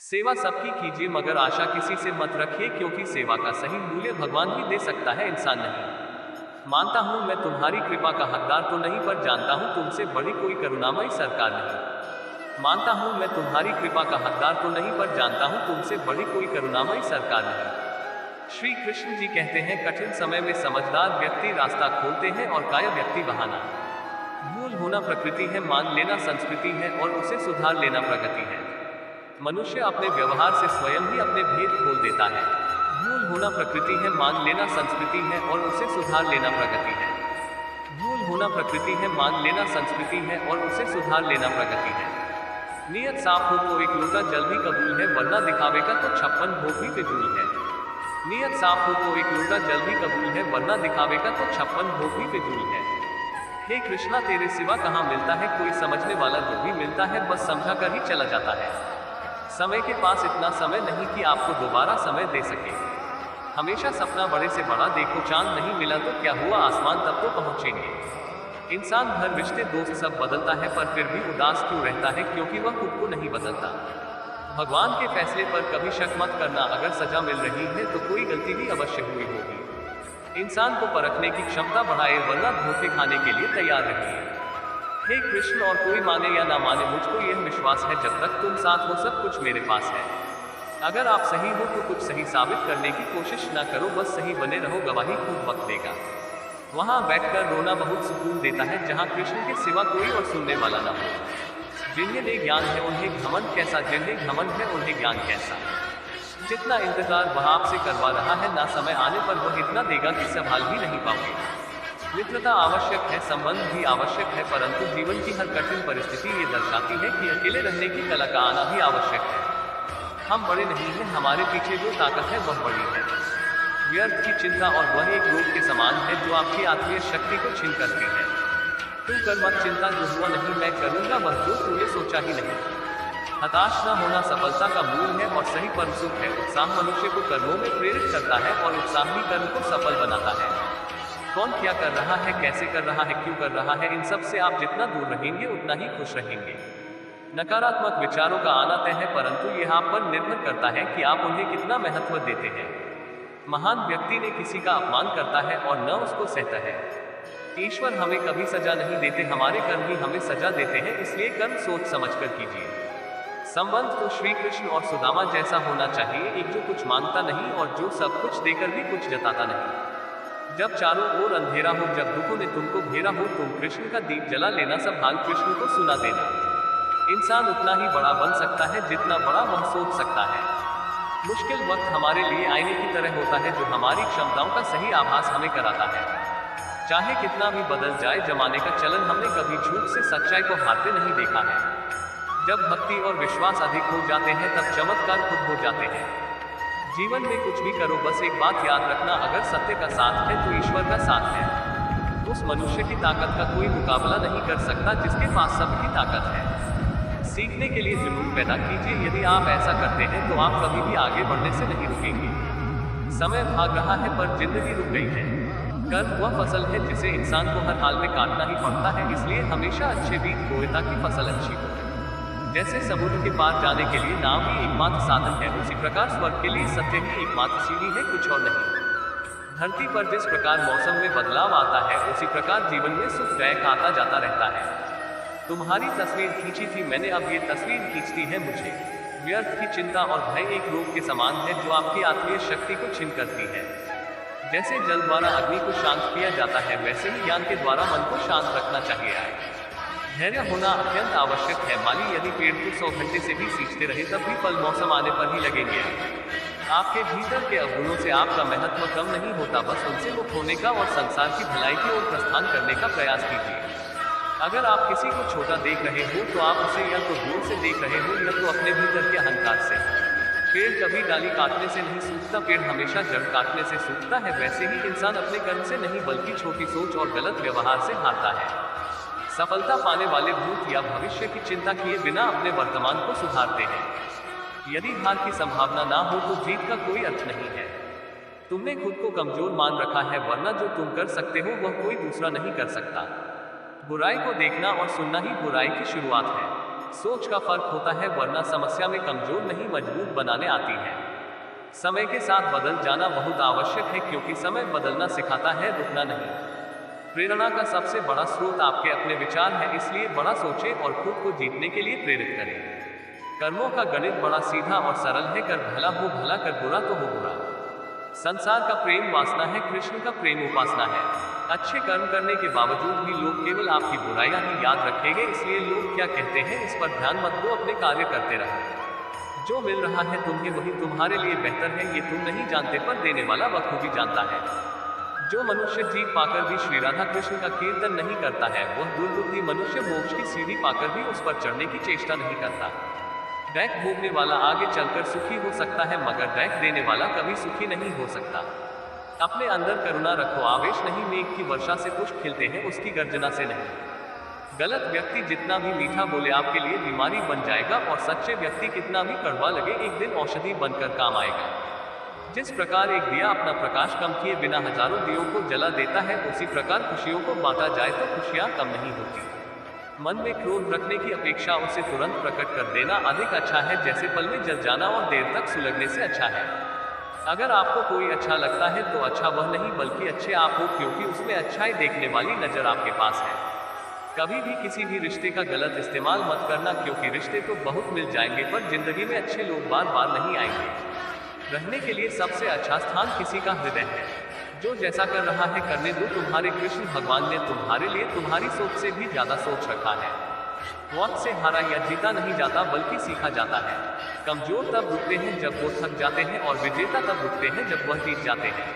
सेवा सबकी कीजिए मगर आशा किसी से मत रखिए, क्योंकि सेवा का सही मूल्य भगवान ही दे सकता है, इंसान नहीं। मानता हूँ मैं तुम्हारी कृपा का हकदार तो नहीं, पर जानता हूँ तुमसे बड़ी कोई करुणामयी सरकार नहीं। मानता हूँ मैं तुम्हारी कृपा का हकदार तो नहीं, पर जानता हूँ तुमसे बड़ी कोई करुणामयी सरकार नहीं। श्री कृष्ण जी कहते हैं, कठिन समय में समझदार व्यक्ति रास्ता खोलते हैं और काया व्यक्ति बहाना। भूल होना प्रकृति है, मान लेना संस्कृति है और उसे सुधार लेना प्रगति है। मनुष्य अपने व्यवहार से स्वयं ही अपने भेद खोल देता है। भूल होना प्रकृति है, मान लेना संस्कृति है और उसे सुधार लेना प्रगति है। भूल होना प्रकृति है, मान लेना संस्कृति है और उसे सुधार लेना प्रगति है। नियत साफ हो तो एक लोटा जल भी कबूल है, वरना दिखावे का तो 56 भोग भी फिजूल है। नियत साफ हो तो एक लोटा जल भी कबूल है, वरना दिखावे का तो 56 भोग भी फिजूल है। हे कृष्णा, तेरे सिवा कहाँ मिलता है कोई समझने वाला, जो भी मिलता है बस समझा कर ही चला जाता है। समय के पास इतना समय नहीं कि आपको दोबारा समय दे सके। हमेशा सपना बड़े से बड़ा देखो, चांद नहीं मिला तो क्या हुआ, आसमान तब तो पहुंचेंगे। इंसान घर रिश्ते दोस्त सब बदलता है, पर फिर भी उदास क्यों रहता है, क्योंकि वह खुद को नहीं बदलता। भगवान के फैसले पर कभी शक मत करना, अगर सजा मिल रही है तो कोई गलती भी अवश्य हुई होगी। इंसान को परखने की क्षमता बढ़ाए, वरना धोखे खाने के लिए तैयार रहिए। हे कृष्ण, और कोई माने या ना माने, मुझको यह विश्वास है जब तक तुम साथ हो सब कुछ मेरे पास है। अगर आप सही हो तो कुछ सही साबित करने की कोशिश ना करो, बस सही बने रहो, गवाही खुद वक्त देगा। वहां बैठकर रोना बहुत सुकून देता है, जहां कृष्ण के सिवा कोई और सुनने वाला ना हो। जिन्हें ज्ञान है उन्हें घमंड कैसा, जिन्हें घमंड है उन्हें ज्ञान कैसा। जितना इंतजार वह आपसे करवा रहा है, ना समय आने पर वह इतना देगा कि संभाल भी नहीं पाओगे। मित्रता आवश्यक है, संबंध भी आवश्यक है, परंतु जीवन की हर कठिन परिस्थिति ये दर्शाती है कि अकेले रहने की कला का आना भी आवश्यक है। हम बड़े नहीं हैं, हमारे पीछे जो ताकत है वह बड़ी है। व्यर्थ की चिंता और वह एक रोग के समान है जो आपकी आत्मीय शक्ति को छीन करती है। तू कर मत चिंता, जो हुआ नहीं मैं करूंगा वह जो तूने सोचा ही नहीं। हताश न होना सफलता का मूल है और सही परम सुख है। उत्साह मनुष्य को कर्मों में प्रेरित करता है और उत्साह ही कर्म को सफल बनाता है। कौन क्या कर रहा है, कैसे कर रहा है, क्यों कर रहा है, इन सब से आप जितना दूर रहेंगे उतना ही खुश रहेंगे। नकारात्मक विचारों का आना तय है, परंतु यह आप पर निर्भर करता है कि आप उन्हें कितना महत्व देते हैं। महान व्यक्ति ने किसी का अपमान करता है और न उसको सहता है। ईश्वर हमें कभी सजा नहीं देते, हमारे कर्म ही हमें सजा देते हैं, इसलिए कर्म सोच समझकर कीजिए। संबंध तो श्री कृष्ण और सुदामा जैसा होना चाहिए, एक जो कुछ मांगता नहीं और जो सब कुछ देकर भी कुछ जताता नहीं। जब चारों ओर अंधेरा हो, जब दुखों ने तुमको घेरा हो, तुम कृष्ण का दीप जला लेना, सब हाल कृष्ण को सुना देना। इंसान उतना ही बड़ा बन सकता है जितना बड़ा वह सोच सकता है। मुश्किल वक्त हमारे लिए आईने की तरह होता है, जो हमारी क्षमताओं का सही आभास हमें कराता है। चाहे कितना भी बदल जाए जमाने का चलन, हमने कभी झूठ से सच्चाई को हारते नहीं देखा है। जब भक्ति और विश्वास अधिक हो जाते हैं तब चमत्कार खुद हो जाते हैं। जीवन में कुछ भी करो, बस एक बात याद रखना, अगर सत्य का साथ है तो ईश्वर का साथ है। उस मनुष्य की ताकत का कोई मुकाबला नहीं कर सकता जिसके पास सबकी ताकत है। सीखने के लिए जुनून पैदा कीजिए, यदि आप ऐसा करते हैं तो आप कभी भी आगे बढ़ने से नहीं रुकेंगे। समय भाग रहा है पर जिंदगी रुक गई है। कर्म वह फसल है जिसे इंसान को हर हाल में काटना ही पड़ता है, इसलिए हमेशा अच्छे बीज बोए ताकि फसल अच्छी हो। जैसे समुद्र के पार जाने के लिए नाव ही एकमात्र साधन है, उसी प्रकार स्वर्ग के लिए सत्य ही एकमात्र सीढ़ी है, कुछ और नहीं। धरती पर जिस प्रकार मौसम में बदलाव आता है, उसी प्रकार जीवन में सुख गैक आता जाता रहता है। तुम्हारी तस्वीर खींची थी मैंने, अब ये तस्वीर खींचती है मुझे। व्यर्थ की चिंता और भय एक रोग के समान है जो आपकी आत्मीय शक्ति को छीन करती है। जैसे जल द्वारा अग्नि को शांत किया जाता है, वैसे ही ज्ञान के द्वारा मन को शांत रखना चाहिए। धैर्य होना अत्यंत आवश्यक है। माली यदि पेड़ को 100 घंटे से भी सींचते रहे तब भी फल मौसम आने पर ही लगेंगे। आपके भीतर के अवगुणों से आपका महत्व कम नहीं होता, बस उनसे मुक्त होने का और संसार की भलाई की ओर प्रस्थान करने का प्रयास कीजिए। अगर आप किसी को छोटा देख रहे हो तो आप उसे या तो दूर से देख रहे हो या तो अपने भीतर के अहंकार से। पेड़ कभी डाली काटने से नहीं सूखता, पेड़ हमेशा जड़ काटने से सूखता है। वैसे ही इंसान अपने कर्म से नहीं बल्कि छोटी सोच और गलत व्यवहार से हारता है। सफलता पाने वाले भूत या भविष्य की चिंता किए बिना अपने वर्तमान को सुधारते हैं। यदि हार की संभावना ना हो तो जीत का कोई अर्थ नहीं है। तुमने खुद को कमजोर मान रखा है, वरना जो तुम कर सकते हो वह कोई दूसरा नहीं कर सकता। बुराई को देखना और सुनना ही बुराई की शुरुआत है। सोच का फर्क होता है, वरना समस्या में कमजोर नहीं मजबूत बनाने आती है। समय के साथ बदल जाना बहुत आवश्यक है, क्योंकि समय बदलना सिखाता है, रुकना नहीं। प्रेरणा का सबसे बड़ा स्रोत आपके अपने विचार है, इसलिए बड़ा सोचें और खुद को जीतने के लिए प्रेरित करें। कर्मों का गणित बड़ा सीधा और सरल है, कर भला हो भला, कर बुरा तो हो बुरा। संसार का प्रेम वासना है, कृष्ण का प्रेम उपासना है। अच्छे कर्म करने के बावजूद भी लोग केवल आपकी बुराइयां ही याद रखेंगे, इसलिए लोग क्या कहते हैं इस पर ध्यान मत दो, अपने कार्य करते रहो। जो मिल रहा है तुम्हें वही तुम्हारे लिए बेहतर है, ये तुम नहीं जानते, पर देने वाला बखूबी जानता है। जो मनुष्य जीत पाकर भी श्री राधा कृष्ण का कीर्तन नहीं करता है, वह दुर्बुद्धि मनुष्य मोक्ष की सीढ़ी पाकर भी उस पर चढ़ने की चेष्टा नहीं करता। दैख भोगने वाला आगे चलकर सुखी हो सकता है, मगर दैख देने वाला कभी सुखी नहीं हो सकता। अपने अंदर करुणा रखो, आवेश नहीं, मेघ की वर्षा से पुष्प खिलते हैं, उसकी गर्जना से नहीं। गलत व्यक्ति जितना भी मीठा बोले आपके लिए बीमारी बन जाएगा, और सच्चे व्यक्ति कितना भी कड़वा लगे एक दिन औषधि बनकर काम आएगा। जिस प्रकार एक दिया अपना प्रकाश कम किए बिना हजारों दियों को जला देता है, उसी प्रकार खुशियों को बांटा जाए तो खुशियां कम नहीं होती। मन में क्रोध रखने की अपेक्षा उसे तुरंत प्रकट कर देना अधिक अच्छा है, जैसे पल में जल जाना और देर तक सुलगने से अच्छा है। अगर आपको कोई अच्छा लगता है तो अच्छा वह नहीं बल्कि अच्छे आप हो, क्योंकि उसमें अच्छाई देखने वाली नजर आपके पास है। कभी भी किसी भी रिश्ते का गलत इस्तेमाल मत करना, क्योंकि रिश्ते तो बहुत मिल जाएंगे पर जिंदगी में अच्छे लोग बार बार नहीं आएंगे। रहने के लिए सबसे अच्छा स्थान किसी का हृदय है। जो जैसा कर रहा है करने दो, तुम्हारे कृष्ण भगवान ने तुम्हारे लिए तुम्हारी सोच से भी ज्यादा सोच रखा है। वक्त से हारा या जीता नहीं जाता बल्कि सीखा जाता है। कमजोर तब रुकते हैं जब वो थक जाते हैं, और विजेता तब रुकते हैं जब वह जीत जाते हैं।